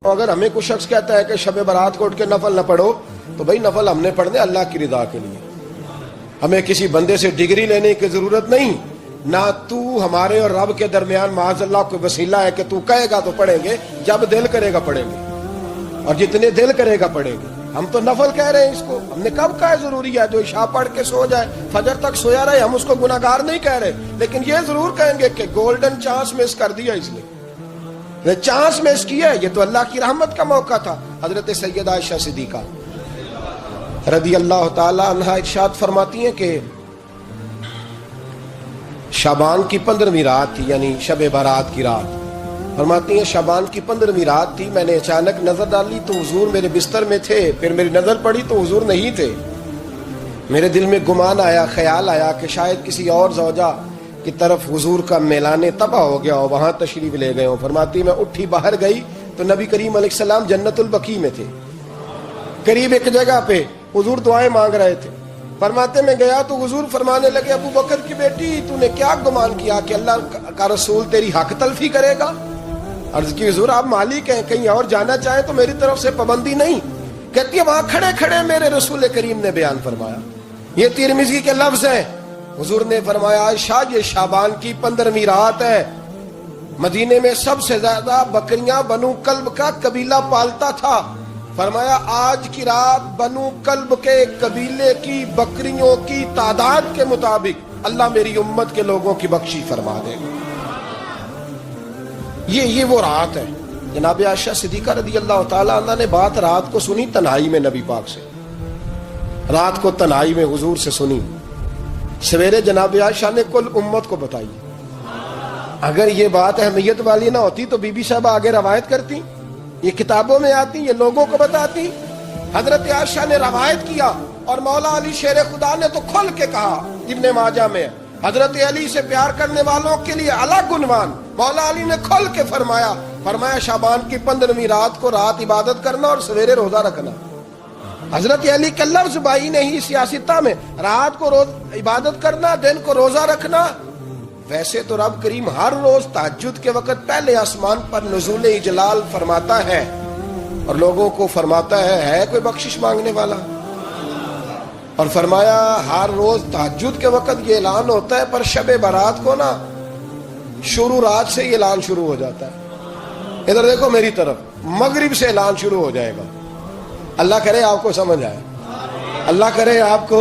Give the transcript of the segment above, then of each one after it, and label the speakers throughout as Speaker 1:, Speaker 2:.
Speaker 1: اگر ہمیں کوئی شخص کہتا ہے کہ شب برات کو اٹھ کے نفل نہ پڑھو تو بھائی نفل ہم نے پڑھنے اللہ کی رضا کے لیے، ہمیں کسی بندے سے ڈگری لینے کی ضرورت نہیں، نہ تو ہمارے اور رب کے درمیان معاذ اللہ کوئی وسیلہ ہے کہ تو کہے گا تو پڑھیں گے، جب دل کرے گا پڑھیں گے اور جتنے دل کرے گا پڑھیں گے۔ ہم تو نفل کہہ رہے ہیں، اس کو ہم نے کب کہا ضروری ہے جو عشاء پڑھ کے سو جائے فجر تک سویا رہے، ہم اس کو گناہگار نہیں کہہ رہے، لیکن یہ ضرور کہیں گے کہ گولڈن چانس مس کر دیا، اس لیے چانس مس کیا ہے، یہ تو اللہ کی رحمت کا موقع تھا۔ حضرت سیدہ عائشہ صدیقہ رضی اللہ تعالی عنہا ارشاد فرماتی ہیں کہ شعبان کی 15ویں رات تھی، یعنی شب برات کی رات، فرماتی ہیں شعبان کی 15ویں رات تھی، میں نے اچانک نظر ڈالی تو حضور میرے بستر میں تھے، پھر میری نظر پڑی تو حضور نہیں تھے، میرے دل میں گمان آیا، خیال آیا کہ شاید کسی اور زوجہ کی طرف حضور کا میلانے تباہ ہو گیا ہو، وہاں تشریف لے گئے ہوں۔ فرماتی میں اٹھی باہر گئی تو نبی کریم علیہ السلام جنت البقیع میں تھے، قریب ایک جگہ پہ حضور دعائیں مانگ رہے تھے۔ فرماتے میں گیا تو حضور فرمانے لگے ابو بکر کی بیٹی تو نے کیا گمان کیا کہ اللہ کا رسول تیری حق تلفی کرے گا؟ عرض کی حضور آپ مالک ہیں، کہیں اور جانا چاہیں تو میری طرف سے پابندی نہیں۔ کہتی ہے وہاں کھڑے کھڑے میرے رسول کریم نے بیان فرمایا، یہ ترمذی کے لفظ ہیں، حضور نے فرمایا عائشہ یہ شعبان کی 15ویں رات ہے، مدینے میں سب سے زیادہ بکریاں بنو کلب کا قبیلہ پالتا تھا، فرمایا آج کی رات بنو کلب کے قبیلے کی بکریوں کی تعداد کے مطابق اللہ میری امت کے لوگوں کی بخشی فرما دے گا۔ یہ وہ رات ہے۔ جناب عائشہ صدیقہ رضی اللہ تعالی عنہ نے بات رات کو سنی تنہائی میں، نبی پاک سے رات کو تنہائی میں حضور سے سنی، سویرے جناب عائشہ نے کل امت کو بتائی۔ اگر یہ بات اہمیت والی نہ ہوتی تو بی بی صاحبہ آگے روایت کرتی، یہ کتابوں میں آتی، یہ لوگوں کو بتاتی۔ حضرت عائشہ نے روایت کیا اور مولا علی شیر خدا نے تو کھل کے کہا، ابن ماجہ میں حضرت علی سے پیار کرنے والوں کے لیے الگ عنوان، مولا علی نے کھل کے فرمایا شعبان کی 15ویں رات کو رات عبادت کرنا اور سویرے روزہ رکھنا۔ حضرت علی کا لفظ بائی نہیں سیاستہ میں، رات کو روز عبادت کرنا، دن کو روزہ رکھنا۔ ویسے تو رب کریم ہر روز تہجد کے وقت پہلے آسمان پر نزول اجلال فرماتا ہے اور لوگوں کو فرماتا ہے کوئی بخشش مانگنے والا، اور فرمایا ہر روز تہجد کے وقت یہ اعلان ہوتا ہے، پر شب برات کو نا شروع رات سے یہ اعلان شروع ہو جاتا ہے۔ ادھر دیکھو میری طرف، مغرب سے اعلان شروع ہو جائے گا۔ اللہ کرے آپ کو سمجھ آئے، اللہ کرے آپ کو،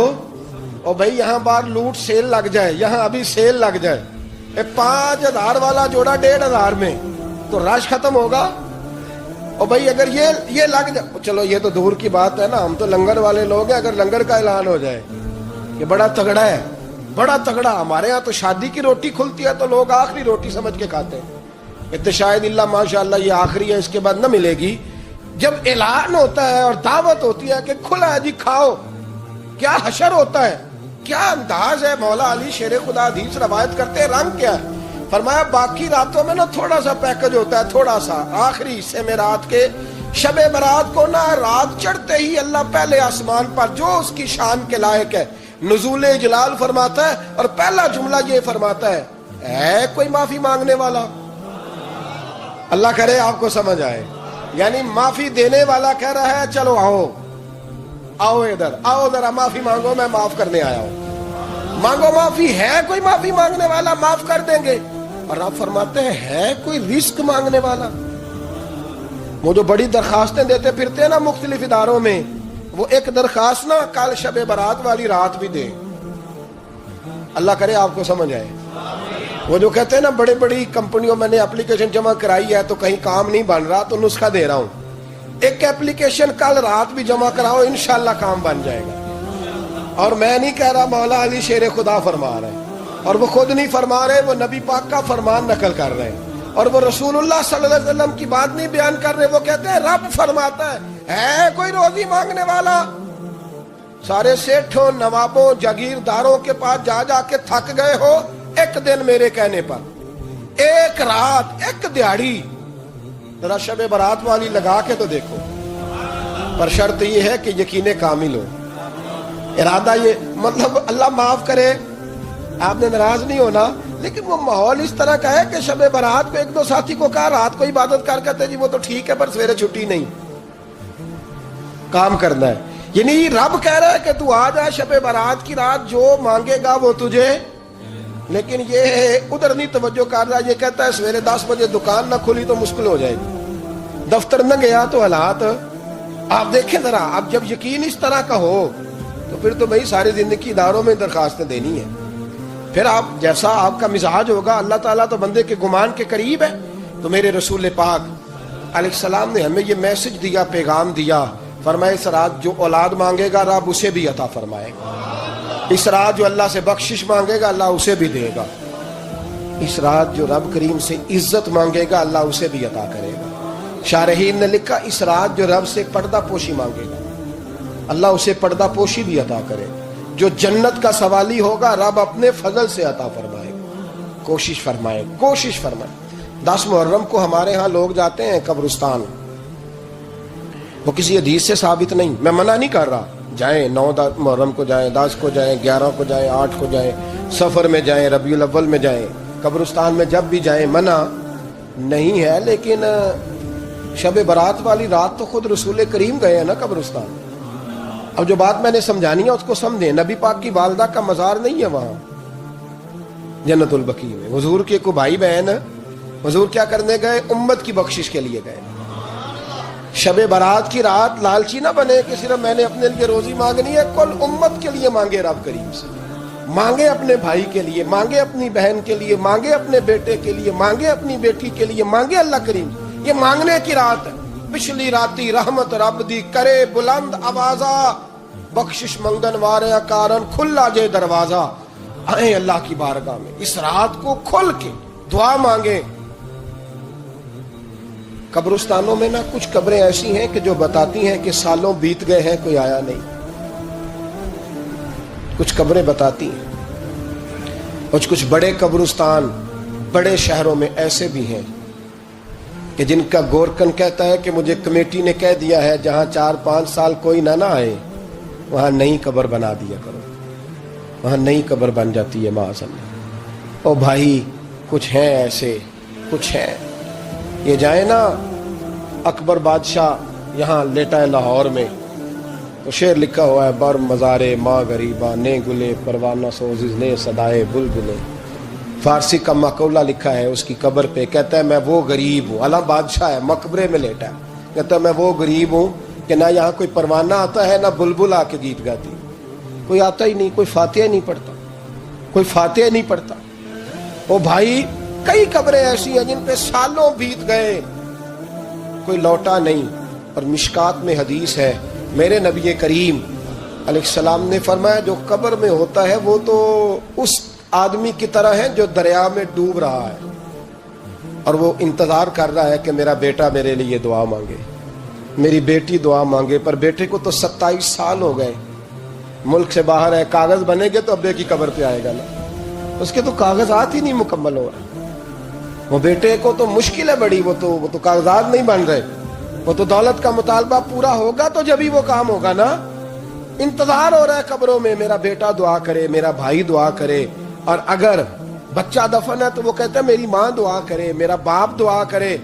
Speaker 1: اور بھائی یہاں بار لوٹ سیل لگ جائے، یہاں ابھی سیل لگ جائے، 5000 والا جوڑا 1500 میں تو رش ختم ہوگا۔ اور بھائی اگر یہ لگ جائے، چلو یہ تو دور کی بات ہے نا، ہم تو لنگر والے لوگ ہیں، اگر لنگر کا اعلان ہو جائے یہ بڑا تگڑا ہے، بڑا تگڑا۔ ہمارے ہاں تو شادی کی روٹی کھلتی ہے تو لوگ آخری روٹی سمجھ کے کھاتے ہیں، تو شاید اللہ ماشاءاللہ یہ آخری ہے، اس کے بعد نہ ملے گی۔ جب اعلان ہوتا ہے اور دعوت ہوتی ہے کہ کھلا ہے جی کھاؤ، کیا حشر ہوتا ہے، کیا انداز ہے۔ مولا علی شیر خدا حدیث روایت کرتے ہیں، رنگ کیا ہے؟ فرمایا باقی راتوں میں نا تھوڑا سا پیکج ہوتا ہے، تھوڑا سا، آخری حصے میں رات کے شب برات کو نا رات چڑھتے ہی اللہ پہلے آسمان پر جو اس کی شان کے لائق ہے نزول جلال فرماتا ہے، اور پہلا جملہ یہ فرماتا ہے کوئی معافی مانگنے والا؟ اللہ کرے آپ کو سمجھ آئے، یعنی معافی دینے والا کہہ رہا ہے چلو آؤ ادھر، آؤ ذرا معافی مانگو، میں معاف کرنے آیا ہوں، مانگو معافی۔ ہے کوئی معافی مانگنے والا؟ معاف کر دیں گے۔ اور آپ فرماتے ہیں ہے کوئی رزق مانگنے والا؟ وہ جو بڑی درخواستیں دیتے پھرتے ہیں نا مختلف اداروں میں، وہ ایک درخواست نا کل شب برات والی رات بھی دے۔ اللہ کرے آپ کو سمجھ آئے۔ وہ جو کہتے ہیں نا بڑی بڑی کمپنیوں میں نے اپلیکیشن جمع کرائی ہے تو کہیں کام نہیں بن رہا تو نسخہ دے رہا ہوں، ایک اپلیکیشن کل رات بھی جمع کراؤ انشاءاللہ کام بن جائے گا۔ اور میں نہیں کہہ رہا، مولا علی شیر خدا فرما رہے ہیں، اور وہ خود نہیں فرما رہے، وہ نبی پاک کا فرمان نقل کر رہے ہیں، اور وہ رسول اللہ صلی اللہ علیہ وسلم کی بات نہیں بیان کر رہے، وہ کہتے ہیں رب فرماتا ہے کوئی روزی مانگنے والا؟ سارے سیٹھوں، نوابوں، جاگیرداروں کے پاس جا جا کے تھک گئے ہو، ایک دن میرے کہنے پر، ایک رات، ایک دیہڑی ذرا شب برات والی لگا کے تو دیکھو، پر شرط یہ ہے کہ یقین کامل ہو، ارادہ یہ، مطلب اللہ معاف کرے، آپ نے ناراض نہیں ہونا، لیکن وہ ماحول اس طرح کا ہے کہ شب برات کو ایک دو ساتھی کو کہا رات کو عبادت کر کہتے جی وہ تو ٹھیک ہے پر سویرے چھٹی نہیں، کام کرنا ہے. یعنی رب کہہ رہا ہے کہ تو آ جا شب برات کی رات، جو مانگے گا وہ تجھے. لیکن یہ ادھر نہیں توجہ کر رہا، یہ کہتا ہے سویرے 10 بجے دکان نہ کھلی تو مشکل ہو جائے گی، دفتر نہ گیا تو حالات. آپ دیکھیں ذرا، اب جب یقین اس طرح کا ہو تو پھر تو بھائی ساری زندگی اداروں میں درخواستیں دینی ہے. پھر آپ جیسا آپ کا مزاج ہوگا، اللہ تعالیٰ تو بندے کے گمان کے قریب ہے. تو میرے رسول پاک علیہ السلام نے ہمیں یہ میسج دیا، پیغام دیا، فرمایا اس رات جو اولاد مانگے گا رب اسے بھی عطا فرمائے گا، اس رات جو اللہ سے بخشش مانگے گا اللہ اسے بھی دے گا، اس رات جو رب کریم سے عزت مانگے گا اللہ اسے بھی عطا کرے گا. شارحین نے لکھا اس رات جو رب سے پردہ پوشی مانگے گا اللہ اسے پردہ پوشی بھی عطا کرے گا. جو جنت کا سوالی ہوگا رب اپنے فضل سے عطا فرمائے گا. کوشش فرمائے، کوشش فرمائے. 10 محرم کو ہمارے ہاں لوگ جاتے ہیں قبرستان، وہ کسی حدیث سے ثابت نہیں، میں منع نہیں کر رہا، جائیں 9 محرم کو جائیں، 10 کو جائیں، 11 کو جائیں، 8 کو جائیں، سفر میں جائیں، ربیع الاول میں جائیں، قبرستان میں جب بھی جائیں، منع نہیں ہے. لیکن شب برات والی رات تو خود رسول کریم گئے ہیں نا قبرستان. اب جو بات میں نے سمجھانی ہے اس کو سمجھیں. نبی پاک کی والدہ کا مزار نہیں ہے وہاں جنت البقیع میں. حضور کے کو بھائی بہن، حضور کیا کرنے گئے؟ امت کی بخشش کے لیے گئے. شب برات کی رات لالچی نہ بنے کہ صرف میں نے اپنے لیے روزی مانگنی ہے، کل امت کے لیے مانگے رب کریم سے. مانگے اپنے بھائی کے لیے، مانگے اپنی بہن کے لیے، مانگے اپنے بیٹے کے لیے، مانگے اپنی بیٹی کے لیے، مانگے اللہ کریم. یہ مانگنے کی رات ہے. پچھلی راتی رحمت رب دی کرے بلند آوازہ، بخشش منگن وارے کارن کھلا جے دروازہ. آئیں اللہ کی بارگاہ میں اس رات کو کھل کے دعا مانگے. قبرستانوں میں نا کچھ قبریں ایسی ہیں کہ جو بتاتی ہیں کہ سالوں بیت گئے ہیں کوئی آیا نہیں. کچھ قبریں بتاتی ہیں. اور کچھ بڑے قبرستان بڑے شہروں میں ایسے بھی ہیں کہ جن کا گورکن کہتا ہے کہ مجھے کمیٹی نے کہہ دیا ہے جہاں 4-5 سال کوئی نہ آئے وہاں نئی قبر بنا دیا کرو، وہاں نئی قبر بن جاتی ہے معاذ اللہ. او بھائی کچھ ہیں ایسے، کچھ ہیں. یہ جائیں نا اکبر بادشاہ یہاں لیٹا ہے لاہور میں، تو شعر لکھا ہوا ہے بر مزارے ماں غریباں نے گلے پروانہ سوزز نے صدائے بلبلے. فارسی کا مقولہ لکھا ہے اس کی قبر پہ، کہتا ہے میں وہ غریب ہوں. اعلیٰ بادشاہ ہے مقبرے میں لیٹا ہے، کہتا ہے میں وہ غریب ہوں کہ نہ یہاں کوئی پروانہ آتا ہے نہ بلبل آ کے گیت گاتی. کوئی آتا ہی نہیں، کوئی فاتحہ نہیں پڑھتا، کوئی فاتحہ نہیں پڑھتا. او بھائی کئی قبریں ایسی ہیں جن پہ سالوں بیت گئے کوئی لوٹا نہیں. اور مشکات میں حدیث ہے میرے نبی کریم علیہ السلام نے فرمایا جو قبر میں ہوتا ہے وہ تو اس آدمی کی طرح ہے جو دریا میں ڈوب رہا ہے اور وہ انتظار کر رہا ہے کہ میرا بیٹا میرے لیے دعا مانگے، میری بیٹی دعا مانگے. پر بیٹے کو تو 27 سال ہو گئے، ملک سے باہر ہے، کاغذ بنے گے تو ابے کی قبر پہ آئے گا نا، اس کے تو کاغذات ہی نہیں مکمل ہو رہے. وہ بیٹے کو تو مشکل ہے بڑی، وہ تو کاغذات نہیں بن رہے. وہ تو دولت کا مطالبہ پورا ہوگا تو جبھی وہ کام ہوگا نا. انتظار ہو رہا ہے قبروں میں میرا بیٹا دعا کرے، میرا بھائی دعا کرے. اور اگر بچہ دفن ہے تو وہ کہتا ہے میری ماں دعا کرے، میرا باپ دعا کرے.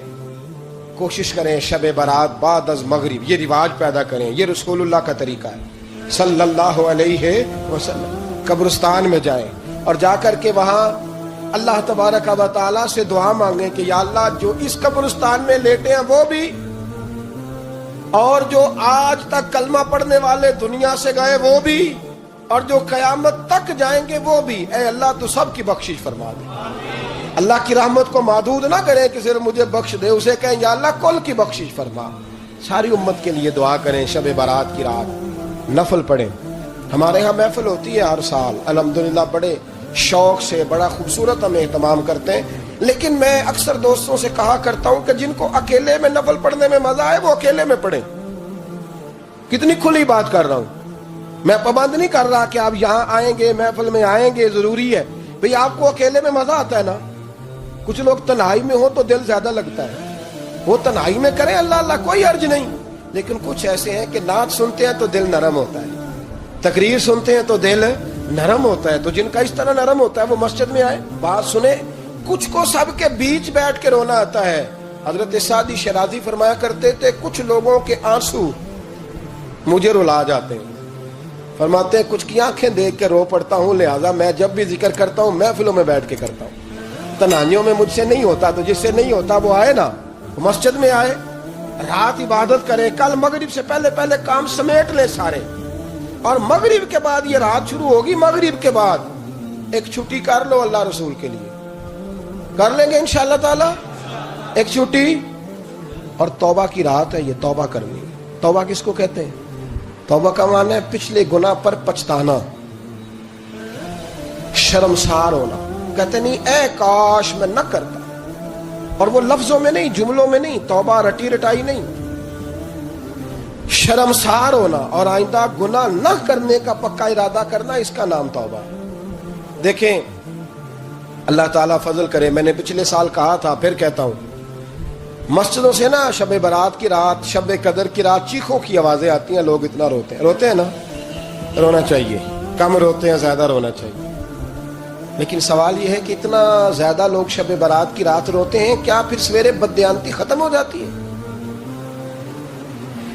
Speaker 1: کوشش کریں شب برات بعد از مغرب یہ رواج پیدا کریں. یہ رسول اللہ کا طریقہ ہے صلی اللہ علیہ وسلم. قبرستان میں جائیں اور جا کر کے وہاں اللہ تبارک و تعالیٰ سے دعا مانگیں کہ یا اللہ جو اس قبرستان میں لیٹے ہیں وہ بھی، اور جو آج تک کلمہ پڑھنے والے دنیا سے گئے وہ بھی، اور جو قیامت تک جائیں گے وہ بھی. اے اللہ تو سب کی بخشش فرما دے. اللہ کی رحمت کو محدود نہ کریں کہ صرف مجھے بخش دے، اسے کہیں یا اللہ کل کی بخشش فرما. ساری امت کے لیے دعا کریں. شب برات کی رات نفل پڑھیں. ہمارے ہاں محفل ہوتی ہے ہر سال الحمدللہ، بڑے شوق سے بڑا خوبصورت ہم اہتمام کرتے ہیں. لیکن میں اکثر دوستوں سے کہا کرتا ہوں کہ جن کو اکیلے میں نفل پڑھنے میں مزہ آئے وہ اکیلے میں پڑھیں. کتنی کھلی بات کر رہا ہوں، میں پابند نہیں کر رہا کہ آپ یہاں آئیں گے محفل میں آئیں گے ضروری ہے. بھئی آپ کو اکیلے میں مزہ آتا ہے نا. کچھ لوگ تنہائی میں ہو تو دل زیادہ لگتا ہے، وہ تنہائی میں کریں اللہ اللہ کوئی عرض نہیں. لیکن کچھ ایسے ہیں کہ نعت سنتے ہیں تو دل نرم ہوتا ہے، تقریر سنتے ہیں تو دل نرم ہوتا ہے, تو جن کا اس طرح نرم ہوتا ہے وہ مسجد میں آئے, بات سنے. کچھ کو سب کے بیچ بیٹھ کے رونا آتا ہے. حضرت سعدی شیرازی فرمایا کرتے تھے کچھ لوگوں کے آنسو مجھے رلا جاتے ہیں. فرماتے ہیں کچھ کی آنکھیں دیکھ کے رو پڑتا ہوں, لہٰذا میں جب بھی ذکر کرتا ہوں محفلوں میں بیٹھ کے کرتا ہوں. تنہائیوں میں مجھ سے نہیں ہوتا, تو جس سے نہیں ہوتا وہ آئے نا, مسجد میں آئے, رات عبادت کرے. کل مغرب سے پہلے پہلے کام سمیٹ لے سارے, اور مغرب کے بعد یہ رات شروع ہوگی, مغرب کے بعد ایک چھٹی کر لو اللہ رسول کے لیے. کر لیں گے انشاءاللہ تعالی ایک چھٹی. اور توبہ کی رات ہے یہ, توبہ کرنی. توبہ کس کو کہتے ہیں؟ توبہ کا معنی ہے پچھلے گناہ پر پچھتانا, شرمسار ہونا. کہتے نہیں اے کاش میں نہ کرتا, اور وہ لفظوں میں نہیں, جملوں میں نہیں, توبہ رٹی رٹائی نہیں, شرمسار ہونا اور آئندہ گناہ نہ کرنے کا پکا ارادہ کرنا, اس کا نام توبہ ہے. دیکھیں اللہ تعالیٰ فضل کرے, میں نے پچھلے سال کہا تھا پھر کہتا ہوں, مسجدوں سے نا شب برات کی رات, شب قدر کی رات چیخوں کی آوازیں آتی ہیں, لوگ اتنا روتے ہیں نا. رونا چاہیے, کم روتے ہیں, زیادہ رونا چاہیے. لیکن سوال یہ ہے کہ اتنا زیادہ لوگ شب برات کی رات روتے ہیں, کیا پھر سویرے بددیانتی ختم ہو جاتی ہے؟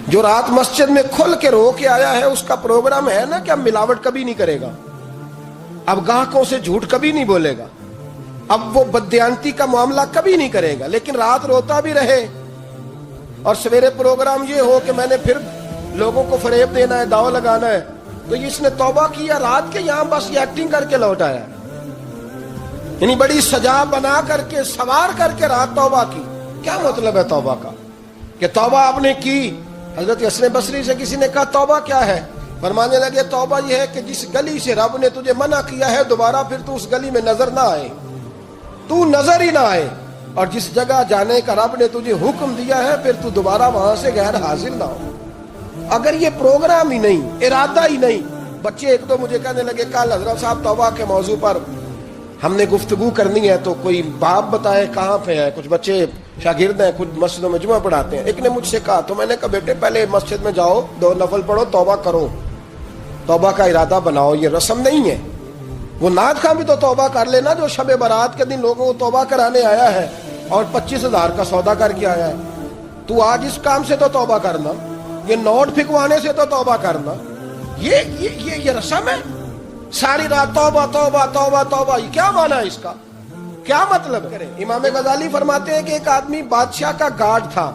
Speaker 1: جو رات مسجد میں کھل کے رو کے آیا ہے اس کا پروگرام ہے نا کہ اب ملاوٹ کبھی نہیں کرے گا, اب گاہکوں سے جھوٹ کبھی نہیں بولے گا, اب وہ بددیانتی کا معاملہ کبھی نہیں کرے گا. لیکن رات روتا بھی رہے اور سویرے پروگرام یہ ہو کہ میں نے پھر لوگوں کو فریب دینا ہے, داؤ لگانا ہے, تو اس نے توبہ کیا رات کے, یہاں بس یہ ایکٹنگ کر کے لوٹ آیا, یعنی بڑی سجا بنا کر کے سوار کر کے رات توبہ کی. کیا مطلب ہے توبہ کا کہ توبہ آپ نے کی؟ حضرت حسن بصری سے کسی نے کہا توبہ کیا ہے؟ فرمانے لگے توبہ یہ ہے کہ جس گلی سے رب نے تجھے منع کیا ہے دوبارہ پھر تو اس گلی میں نظر نہ آئے, تو نظر ہی نہ آئے, اور جس جگہ جانے کا رب نے تجھے حکم دیا ہے پھر تو دوبارہ وہاں سے غیر حاضر نہ ہو. اگر یہ پروگرام ہی نہیں, ارادہ ہی نہیں. بچے ایک دو مجھے کہنے لگے کل حضرت صاحب توبہ کے موضوع پر ہم نے گفتگو کرنی ہے, تو کوئی باب بتائے کہاں پہ ہے. کچھ بچے شاگرد ہیں, کچھ مسجدوں میں جمعہ پڑھاتے ہیں. ایک نے مجھ سے کہا, تو میں نے کہا بیٹے پہلے مسجد میں جاؤ, 2 نفل پڑھو, توبہ کرو, توبہ کا ارادہ بناؤ. یہ رسم نہیں ہے. وہ نعت خواں بھی تو توبہ کر لینا جو شب برات کے دن لوگوں کو توبہ کرانے آیا ہے اور 25,000 کا سودا کر کے آیا ہے. تو آج اس کام سے تو توبہ کرنا, یہ نوٹ پھکوانے سے تو توبہ کرنا. یہ رسم ہے. ساری رات توبہ توبہ توبہ توبہ, یہ کیا معنی ہے اس کا؟ کیا مطلب کرے؟ امام غزالی فرماتے ہیں کہ ایک آدمی بادشاہ کا گارڈ تھا,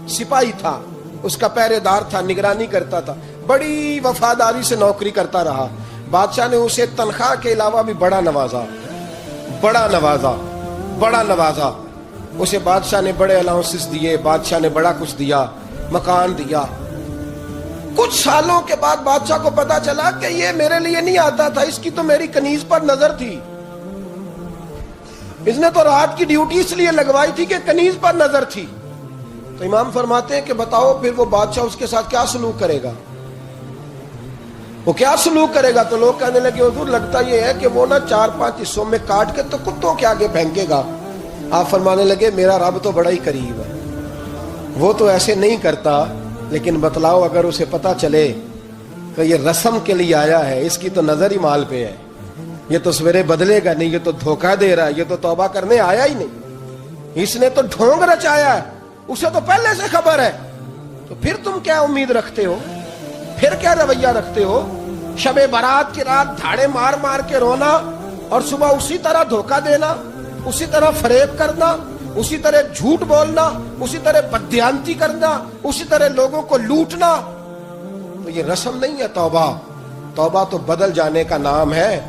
Speaker 1: سپاہی تھا, اس کا پہرے دار تھا, نگرانی کرتا تھا, بڑی وفاداری سے نوکری کرتا رہا. بادشاہ نے اسے تنخواہ کے علاوہ بھی بڑا نوازا, بڑا نوازا, بڑا نوازا. اسے بادشاہ نے بڑے الاؤنسز دیے, بادشاہ نے بڑا کچھ دیا, مکان دیا. کچھ سالوں کے بعد بادشاہ کو پتا چلا کہ یہ میرے لیے نہیں آتا تھا, اس کی تو میری کنیز پر نظر تھی. اس نے تو رات کی ڈیوٹی اس لیے لگوائی تھی کہ کنیز پر نظر تھی. تو امام فرماتے ہیں کہ بتاؤ پھر وہ بادشاہ اس کے ساتھ کیا سلوک کرے گا, وہ کیا سلوک کرے گا؟ تو لوگ کہنے لگے حضور لگتا یہ ہے کہ وہ نا 4-5 حصوں میں کاٹ کے تو کتوں کے آگے پھینکے گا. آپ فرمانے لگے میرا رب تو بڑا ہی قریب ہے, وہ تو ایسے نہیں کرتا. لیکن بتلاؤ اگر اسے پتا چلے کہ یہ رسم کے لیے آیا ہے, اس کی تو نظر ہی مال پہ ہے, یہ تو سویرے بدلے گا نہیں, یہ تو دھوکہ دے رہا ہے, یہ تو توبہ کرنے آیا ہی نہیں, اس نے تو ڈھونگ رچایا ہے, اسے تو پہلے سے خبر ہے. تو پھر تم کیا امید رکھتے ہو, پھر کیا رویہ رکھتے ہو؟ شب برات کی رات دھاڑے مار مار کے رونا اور صبح اسی طرح دھوکہ دینا, اسی طرح فریب کرنا, اسی طرح جھوٹ بولنا, اسی طرح بددیانتی کرنا, اسی طرح لوگوں کو لوٹنا. تو یہ رسم نہیں ہے توبہ. توبہ تو بدل جانے کا نام ہے,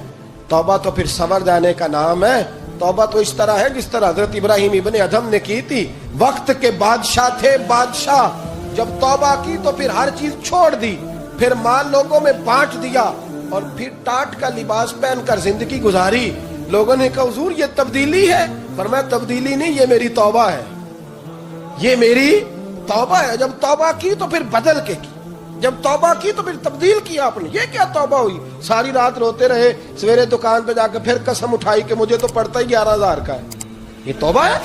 Speaker 1: توبہ تو پھر سنور جانے کا نام ہے. توبہ تو اس طرح ہے جس طرح حضرت ابراہیم ابن ادھم نے کی تھی. وقت کے بادشاہ تھے بادشاہ, جب توبہ کی تو پھر ہر چیز چھوڑ دی, پھر مال لوگوں میں بانٹ دیا اور پھر ٹاٹ کا لباس پہن کر زندگی گزاری. لوگوں نے کہا حضور یہ تبدیلی ہے. فرمایا تبدیلی نہیں, یہ میری توبہ ہے, یہ میری توبہ ہے. جب توبہ کی تو پھر بدل کے کی, جب توبہ کی تو پھر تبدیل کیا آپ نے. یہ کیا توبہ ہوئی؟ ساری رات روتے رہے, سویرے دکان پہ جا کے پھر قسم اٹھائی کہ مجھے تو پڑتا ہی 11,000 کا ہے. یہ توبہ ہے؟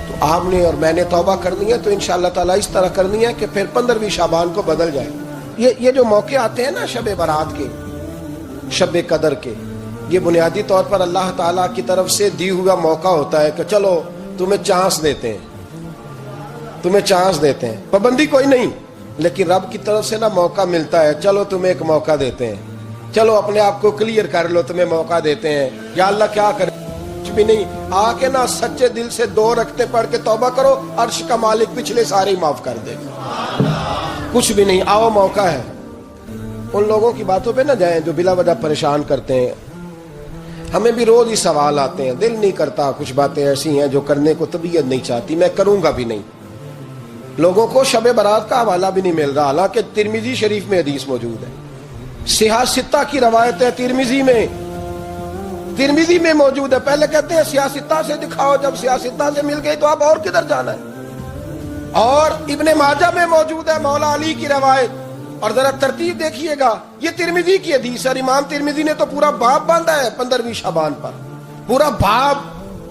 Speaker 1: تو آپ نے اور میں نے توبہ کرنی ہے تو انشاءاللہ تعالیٰ اس طرح کرنی ہے کہ پھر 15ویں شعبان کو بدل جائے. یہ جو موقع آتے ہیں نا شب برات کے, شب قدر کے, یہ بنیادی طور پر اللہ تعالیٰ کی طرف سے دی ہوا موقع ہوتا ہے کہ چلو تمہیں چانس دیتے ہیں، تمہیں چانس دیتے ہیں، پابندی کوئی نہیں، لیکن رب کی طرف سے نا موقع ملتا ہے، چلو تمہیں ایک موقع دیتے ہیں، چلو اپنے آپ کو کلیئر کر لو، تمہیں موقع دیتے ہیں۔ یا اللہ کیا کرے؟ کچھ بھی نہیں، آ کے نا سچے دل سے 2 رکعتیں پڑھ کے توبہ کرو، عرش کا مالک پچھلے سارے ہی معاف کر دے گا۔ کچھ بھی نہیں، آؤ موقع ہے۔ ان لوگوں کی باتوں پہ نہ جائیں جو بلا وجہ پریشان کرتے ہیں۔ ہمیں بھی روز ہی سوال آتے ہیں، دل نہیں کرتا، کچھ باتیں ایسی ہیں جو کرنے کو طبیعت نہیں چاہتی، میں کروں گا بھی نہیں۔ لوگوں کو شب برات کا حوالہ بھی نہیں مل رہا، حالانکہ ترمذی شریف میں حدیث موجود ہے، صحاح ستہ کی روایت ہے، ترمذی میں موجود ہے۔ پہلے کہتے ہیں صحاح ستہ سے دکھاؤ، جب صحاح ستہ سے مل گئی تو اب اور کدھر جانا ہے؟ اور ابن ماجہ میں موجود ہے مولا علی کی روایت، اور ذرا ترتیب دیکھیے گا، یہ ترمذی کی حدیث ہے، امام ترمذی نے تو پورا باب باندھا ہے 15ویں شعبان پر، پورا باب۔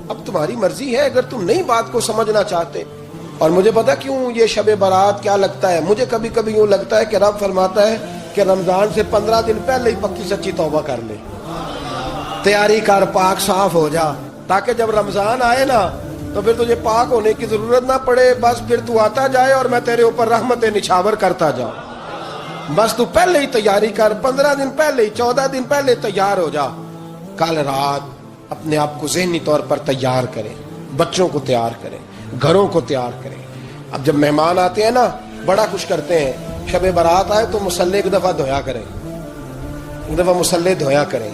Speaker 1: اب تمہاری مرضی ہے، اگر تم نئی بات کو سمجھنا چاہتے۔ اور مجھے پتا کیوں یہ شب برات کیا لگتا ہے، مجھے کبھی کبھی یوں لگتا ہے کہ رب فرماتا ہے کہ رمضان سے 15 دن پہلے ہی پکی سچی توبہ کر لے، تیاری کر، پاک صاف ہو جا، تاکہ جب رمضان آئے نا تو پھر تجھے پاک ہونے کی ضرورت نہ پڑے، بس پھر تو آتا جائے اور میں تیرے اوپر رحمت نچھاور کرتا جاؤں۔ بس تو پہلے ہی تیاری کر، 15 دن پہلے ہی، 14 دن پہلے تیار ہو جا۔ کل رات اپنے آپ کو ذہنی طور پر تیار کریں، بچوں کو تیار کریں، گھروں کو تیار کریں۔ اب جب مہمان آتے ہیں نا بڑا کچھ کرتے ہیں، شب برات آئے تو مصلی ایک دفعہ دھویا کریں، ایک دفعہ مصلی دھویا کریں۔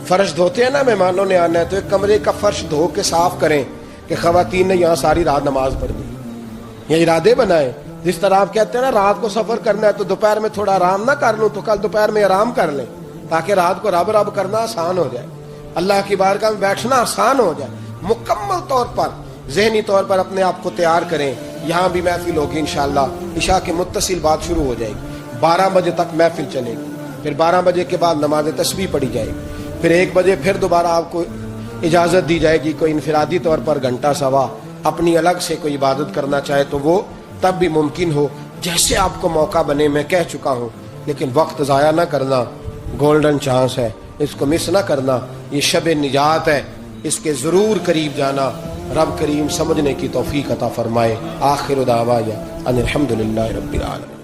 Speaker 1: فرش دھوتے ہیں نا، مہمانوں نے آنا ہے تو ایک کمرے کا فرش دھو کے صاف کریں کہ خواتین نے یہاں ساری رات نماز پڑھنی، یہ ارادے بنائیں۔ جس طرح آپ کہتے ہیں نا رات کو سفر کرنا ہے تو دوپہر میں تھوڑا آرام نہ کر لوں تو کل دوپہر میں آرام کر لیں، تاکہ رات کو رب رب کرنا آسان ہو جائے، اللہ کی بارگاہ میں بیٹھنا آسان ہو جائے۔ مکمل طور پر ذہنی طور پر اپنے آپ کو تیار کریں۔ یہاں بھی محفل ہوگی انشاءاللہ، عشاء کے متصل بات شروع ہو جائے گی، 12 بجے تک محفل چلے گی، پھر 12 بجے کے بعد نماز تسبیح پڑھی جائے گی، پھر 1 بجے پھر دوبارہ آپ کو اجازت دی جائے گی، کوئی انفرادی طور پر گھنٹہ سوا اپنی الگ سے کوئی عبادت کرنا چاہے تو وہ تب بھی ممکن ہو، جیسے آپ کو موقع بنے۔ میں کہہ چکا ہوں، لیکن وقت ضائع نہ کرنا، گولڈن چانس ہے، اس کو مس نہ کرنا، یہ شب نجات ہے، اس کے ضرور قریب جانا۔ رب کریم سمجھنے کی توفیق عطا فرمائے۔ آخر دعوانا ان الحمدللہ رب العالمین۔